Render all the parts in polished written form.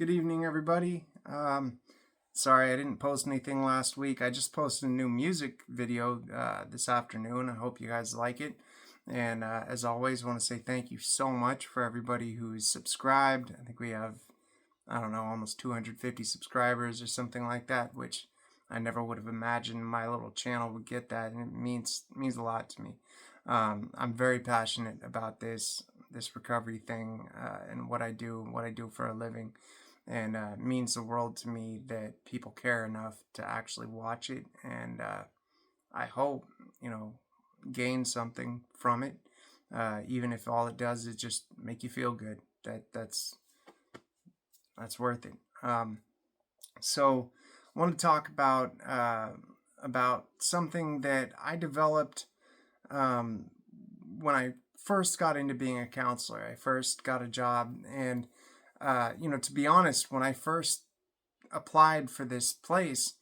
Good evening, everybody. Sorry I didn't post anything last week. I just posted a new music video this afternoon. I hope you guys like it. And as always, I want to say thank you so much for everybody who's subscribed. I think we have, I don't know, almost 250 subscribers or something like that, which I never would have imagined my little channel would get that, and it means a lot to me. I'm very passionate about this recovery thing and what I do for a living, and it means the world to me that people care enough to actually watch it, and I hope gain something from it, even if all it does is just make you feel good. That's worth it. So I want to talk about something that I developed um, when I first got into being a counselor. I first got a job, and to be honest, when I first applied for this place,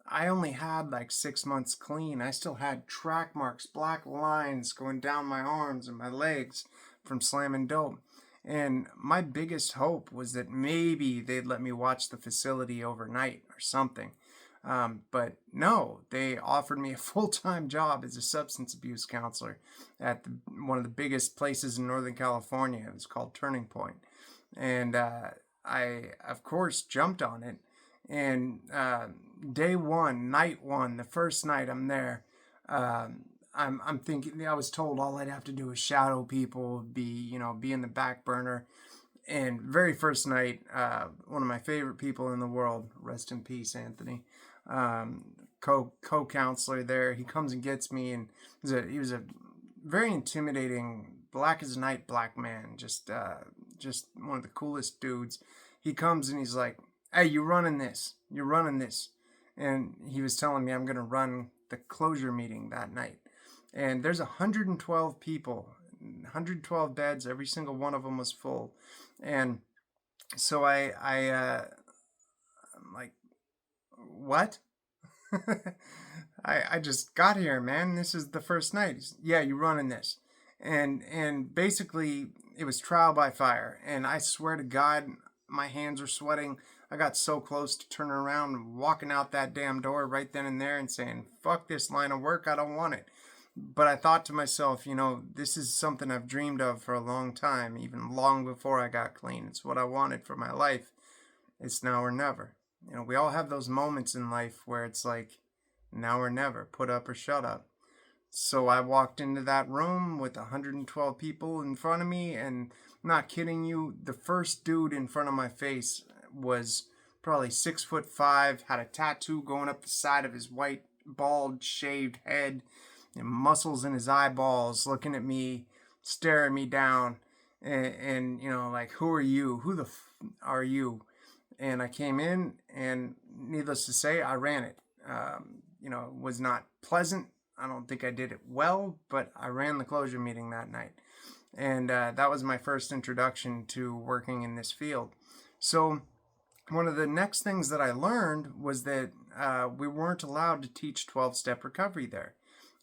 I only had like 6 months clean. I still had track marks, black lines going down my arms and my legs from slamming dope. And my biggest hope was that maybe they'd let me watch the facility overnight or something. But no, they offered me a full-time job as a substance abuse counselor at one of the biggest places in Northern California. It was called Turning Point. And I, of course, jumped on it. And day one, night one, the first night I'm there, I'm thinking, I was told all I'd have to do is shadow people, be in the back burner. And very first night, one of my favorite people in the world, rest in peace, Anthony, co-counselor there, he comes and gets me, and he was a very intimidating, black as night black man, just one of the coolest dudes. He comes and he's like, "Hey, you're running this. And he was telling me I'm going to run the closure meeting that night. And there's 112 people, 112 beds. Every single one of them was full. And so I'm like, what? I just got here, man. This is the first night. Yeah, you're running this. And basically it was trial by fire. And I swear to God, my hands were sweating. I got so close to turning around and walking out that damn door right then and there and saying, fuck this line of work, I don't want it. But I thought to myself, this is something I've dreamed of for a long time, even long before I got clean. It's what I wanted for my life. It's now or never. We all have those moments in life where it's like, now or never, put up or shut up. So I walked into that room with 112 people in front of me, and I'm not kidding you, the first dude in front of my face was probably 6'5", had a tattoo going up the side of his white, bald, shaved head, and muscles in his eyeballs, looking at me, staring me down, and like, who are you? Who the are you? And I came in, and needless to say, I ran it. It was not pleasant. I don't think I did it well, but I ran the closure meeting that night. And that was my first introduction to working in this field. So one of the next things that I learned was that we weren't allowed to teach 12-step recovery there.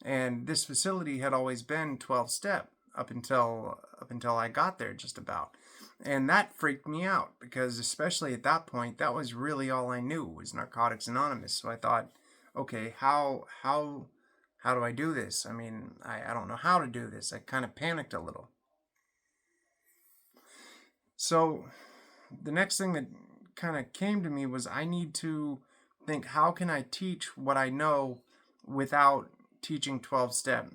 And this facility had always been 12-step up until I got there, just about. And that freaked me out because, especially at that point, that was really all I knew was Narcotics Anonymous. So I thought, okay, how do I do this? I mean, I don't know how to do this. I kind of panicked a little. So the next thing that kind of came to me was I need to think, how can I teach what I know without teaching 12-step?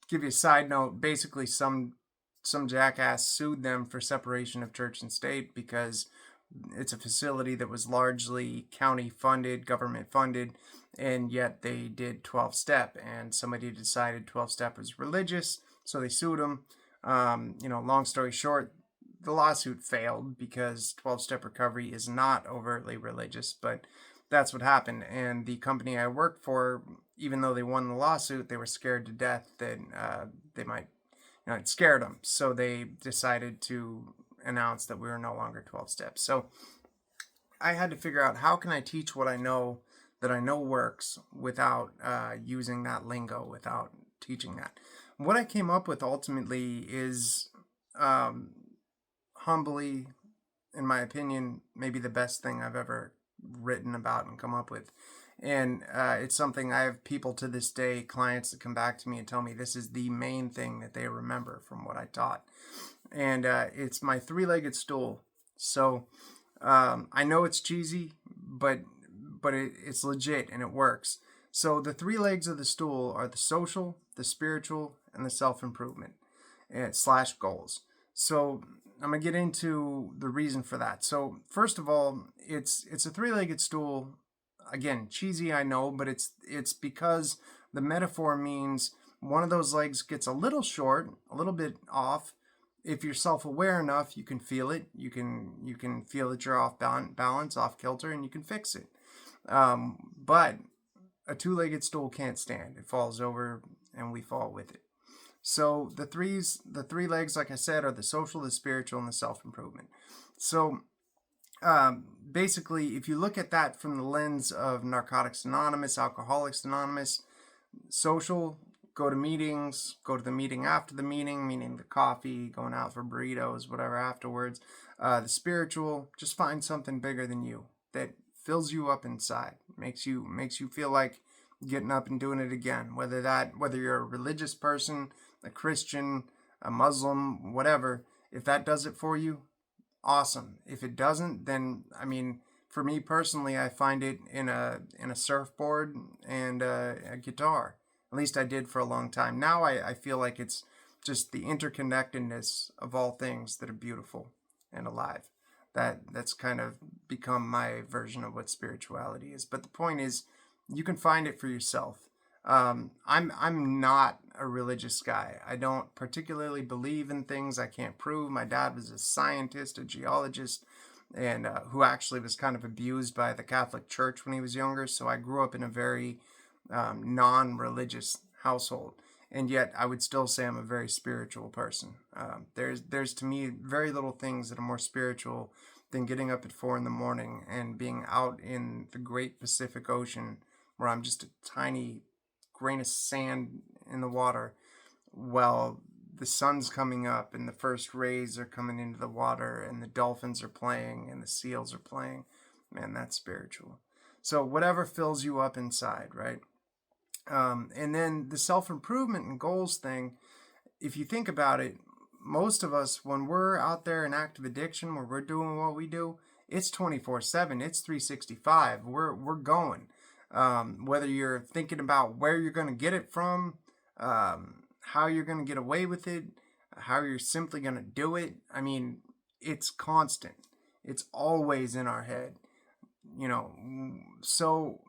Give you a side note, basically some jackass sued them for separation of church and state because it's a facility that was largely county funded, government funded, and yet they did 12-step, and somebody decided 12-step was religious, so they sued them. Long story short, the lawsuit failed because 12-step recovery is not overtly religious, but that's what happened. And the company I worked for, even though they won the lawsuit, they were scared to death that they might, it scared them. So they decided to announce that we were no longer 12 steps. So I had to figure out, how can I teach what I know that I know works without using that lingo, without teaching that. What I came up with ultimately is humbly in my opinion, maybe the best thing I've ever written about and come up with. And it's something I have people to this day, clients that come back to me and tell me this is the main thing that they remember from what I taught. And it's my three-legged stool. So I know it's cheesy, but it's legit and it works. So the three legs of the stool are the social, the spiritual, and the self-improvement and slash goals. So I'm gonna get into the reason for that. So first of all, it's a three-legged stool. Again, cheesy, I know, but it's because the metaphor means one of those legs gets a little short, a little bit off. If you're self-aware enough, you can feel it. You can feel that you're off balance, off kilter, and you can fix it. But a two-legged stool can't stand. It falls over, and we fall with it. So the three legs, like I said, are the social, the spiritual, and the self-improvement. So basically, if you look at that from the lens of Narcotics Anonymous, Alcoholics Anonymous, social, go to meetings, go to the meeting after the meeting, meaning the coffee, going out for burritos, whatever afterwards. The spiritual, just find something bigger than you that fills you up inside, makes you feel like getting up and doing it again. Whether you're a religious person, a Christian, a Muslim, whatever, if that does it for you, awesome. If it doesn't, then I mean, for me personally, I find it in a surfboard and a guitar. At least I did for a long time. Now I feel like it's just the interconnectedness of all things that are beautiful and alive. That's kind of become my version of what spirituality is. But the point is, you can find it for yourself. I'm not a religious guy. I don't particularly believe in things I can't prove. My dad was a scientist, a geologist, and who actually was kind of abused by the Catholic Church when he was younger. So I grew up in a very non-religious household, and yet I would still say I'm a very spiritual person. There's to me very little things that are more spiritual than getting up at 4 a.m. and being out in the great Pacific Ocean, where I'm just a tiny grain of sand in the water, while the sun's coming up and the first rays are coming into the water and the dolphins are playing and the seals are playing. Man, that's spiritual. So whatever fills you up inside, right? And then the self-improvement and goals thing, if you think about it, most of us, when we're out there in active addiction, where we're doing what we do, it's 24/7. It's 365. We're going. Whether you're thinking about where you're going to get it from, how you're going to get away with it, how you're simply going to do it. I mean, it's constant. It's always in our head, you know. So,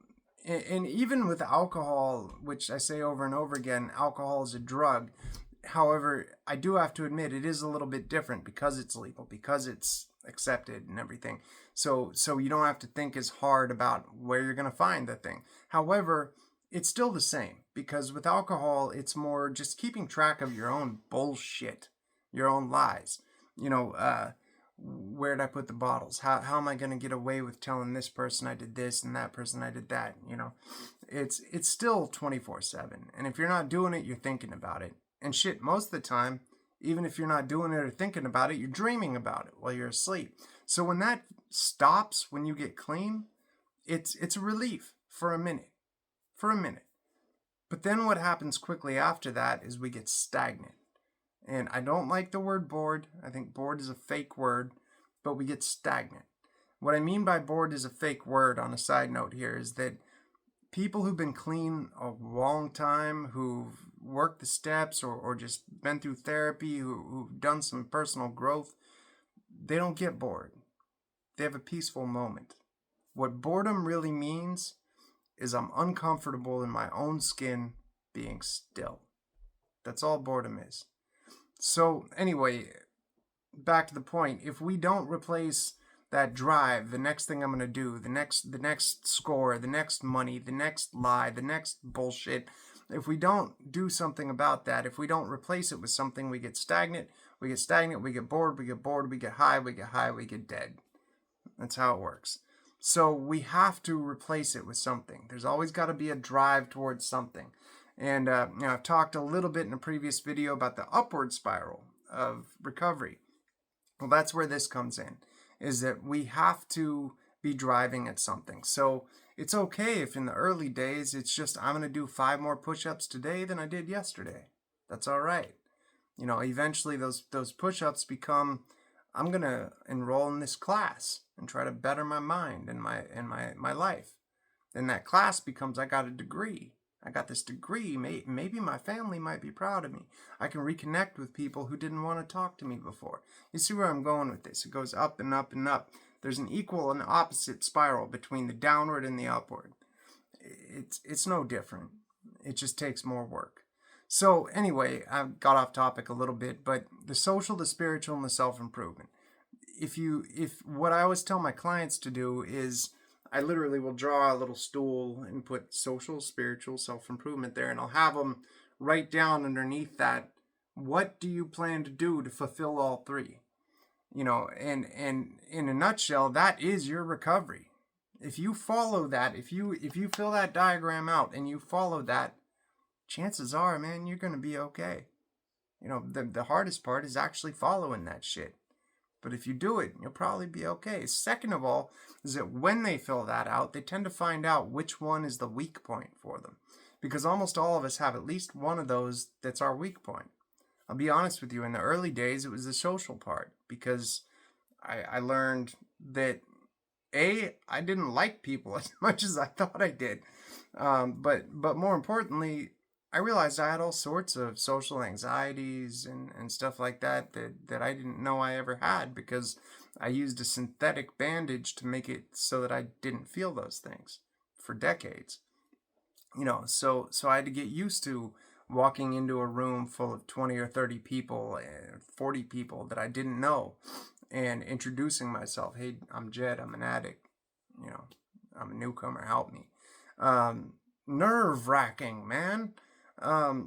and even with alcohol, which I say over and over again, alcohol is a drug. However, I do have to admit it is a little bit different because it's legal, because it's accepted and everything. So you don't have to think as hard about where you're going to find the thing. However, it's still the same, because with alcohol, it's more just keeping track of your own bullshit, your own lies. You know, where did I put the bottles? How am I going to get away with telling this person I did this and that person I did that? You know, it's still 24/7. And if you're not doing it, you're thinking about it. And shit, most of the time, even if you're not doing it or thinking about it, you're dreaming about it while you're asleep. So when that stops, when you get clean, it's a relief for a minute. For a minute. But then what happens quickly after that is we get stagnant. And I don't like the word bored. I think bored is a fake word, but we get stagnant. What I mean by bored is a fake word, on a side note here, is that people who've been clean a long time, who've worked the steps or just been through therapy, who've done some personal growth, they don't get bored. They have a peaceful moment. What boredom really means is I'm uncomfortable in my own skin being still. That's all boredom is. So anyway, back to the point. If we don't replace that drive, the next thing I'm going to do, the next score, the next money, the next lie, the next bullshit, if we don't do something about that, if we don't replace it with something, we get stagnant, we get bored, we get high, we get dead. That's how it works. So we have to replace it with something. There's always got to be a drive towards something. And I've talked a little bit in a previous video about the upward spiral of recovery. Well, that's where this comes in. is that we have to be driving at something. So it's okay if in the early days it's just, I'm going to do 5 more push-ups today than I did yesterday. That's all right. Eventually those push-ups become, I'm going to enroll in this class and try to better my mind and my life. Then that class becomes, I got a degree. I got this degree. Maybe my family might be proud of me. I can reconnect with people who didn't want to talk to me before. You see where I'm going with this? It goes up and up and up. There's an equal and opposite spiral between the downward and the upward. It's no different. It just takes more work. So anyway, I got off topic a little bit, but the social, the spiritual, and the self-improvement. If what I always tell my clients to do is, I literally will draw a little stool and put social, spiritual, self-improvement there, and I'll have them write down underneath that, what do you plan to do to fulfill all three? And in a nutshell, that is your recovery. If you follow that, if you fill that diagram out and you follow that, chances are, man, you're going to be okay. The hardest part is actually following that shit. But if you do it, you'll probably be okay. Second of all, is that when they fill that out, they tend to find out which one is the weak point for them. Because almost all of us have at least one of those that's our weak point. I'll be honest with you, in the early days, it was the social part. Because I learned that, I didn't like people as much as I thought I did. But more importantly, I realized I had all sorts of social anxieties and stuff like that I didn't know I ever had, because I used a synthetic bandage to make it so that I didn't feel those things for decades. So I had to get used to walking into a room full of 20 or 30 people, 40 people that I didn't know, and introducing myself. Hey, I'm Jed. I'm an addict. I'm a newcomer. Help me. Nerve wracking, man. Or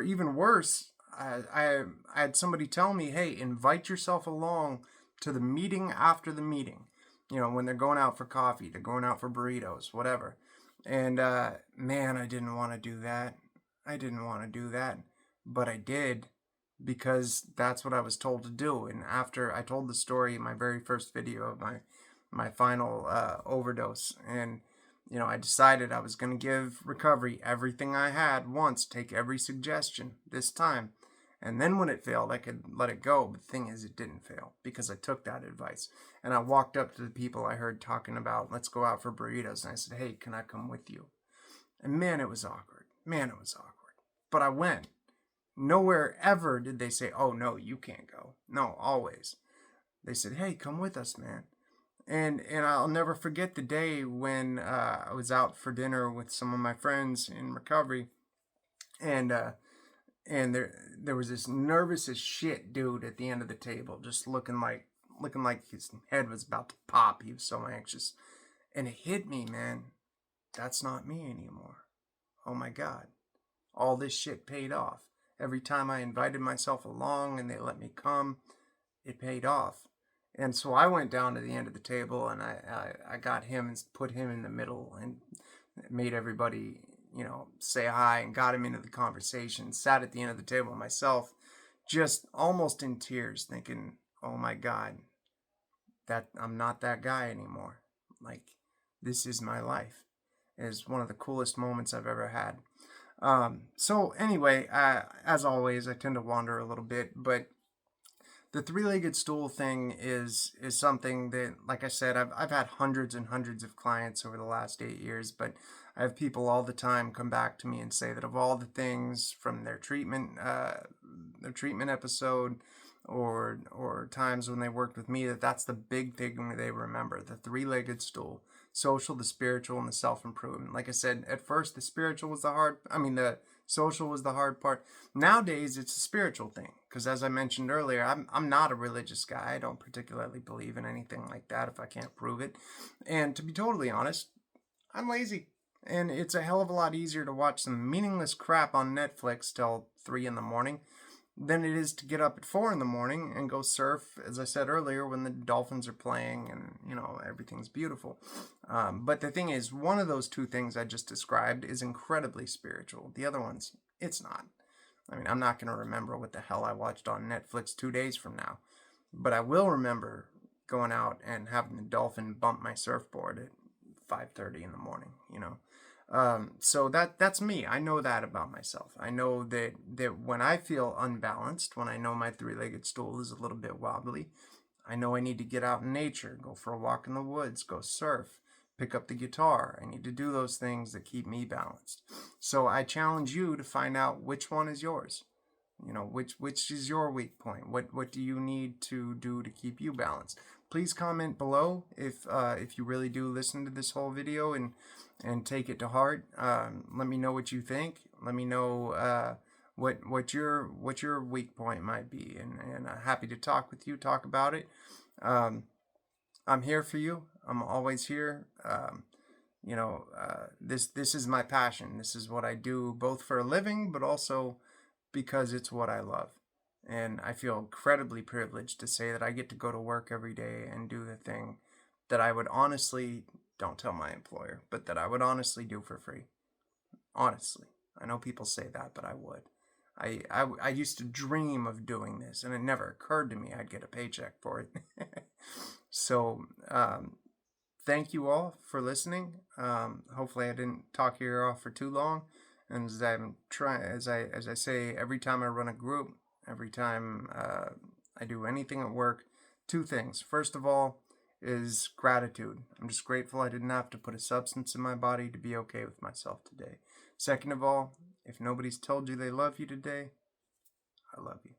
even worse, I had somebody tell me, hey, invite yourself along to the meeting after the meeting. When they're going out for coffee, they're going out for burritos, whatever. And man, I didn't want to do that. But I did, because that's what I was told to do. And after I told the story in my very first video of my final overdose, and I decided I was going to give recovery everything I had once, take every suggestion this time. And then when it failed, I could let it go. But the thing is, it didn't fail, because I took that advice. And I walked up to the people I heard talking about, let's go out for burritos. And I said, hey, can I come with you? And man, it was awkward. But I went. Nowhere ever did they say, oh, no, you can't go. No, always. They said, hey, come with us, man. And I'll never forget the day when I was out for dinner with some of my friends in recovery, and there was this nervous as shit dude at the end of the table, just looking like his head was about to pop. He was so anxious, and it hit me, man. That's not me anymore. Oh my God, all this shit paid off. Every time I invited myself along and they let me come, it paid off. And so I went down to the end of the table, and I got him and put him in the middle and made everybody, say hi, and got him into the conversation. Sat at the end of the table myself, just almost in tears, thinking, oh my God, that I'm not that guy anymore. Like, this is my life. It's one of the coolest moments I've ever had. So anyway, as always, I tend to wander a little bit, but the three-legged stool thing is something that, like I said, I've had hundreds and hundreds of clients over the last 8 years, but I have people all the time come back to me and say that of all the things from their treatment episode, or times when they worked with me, that's the big thing they remember: the three-legged stool. Social, the spiritual, and the self-improvement. Like I said, at first the social was the hard part. Nowadays it's a spiritual thing, because as I mentioned earlier, I'm not a religious guy. I don't particularly believe in anything like that if I can't prove it. And to be totally honest, I'm lazy. And it's a hell of a lot easier to watch some meaningless crap on Netflix till 3 in the morning than it is to get up at 4 in the morning and go surf, as I said earlier, when the dolphins are playing and, everything's beautiful. But the thing is, one of those two things I just described is incredibly spiritual. The other ones, it's not. I'm not going to remember what the hell I watched on Netflix 2 days from now. But I will remember going out and having the dolphin bump my surfboard at 5:30 in the morning. So that's me. I know that about myself. I know that when I feel unbalanced, when I know my three-legged stool is a little bit wobbly, I know I need to get out in nature, go for a walk in the woods, go surf, pick up the guitar. I need to do those things that keep me balanced. So I challenge you to find out which one is yours. Which is your weak point. What do you need to do to keep you balanced? Please comment below if you really do listen to this whole video and take it to heart. Let me know what you think. Let me know what your weak point might be, and happy to talk with you, talk about it. I'm here for you. I'm always here. This is my passion. This is what I do, both for a living, but also because it's what I love. And I feel incredibly privileged to say that I get to go to work every day and do the thing that I would honestly, don't tell my employer, but that I would honestly do for free. Honestly. I know people say that, but I would. I used to dream of doing this, and it never occurred to me I'd get a paycheck for it. So, thank you all for listening. Hopefully, I didn't talk your ear off for too long. And as I say, every time I run a group, every time I do anything at work, two things. First of all, is gratitude. I'm just grateful I didn't have to put a substance in my body to be okay with myself today. Second of all, if nobody's told you they love you today, I love you.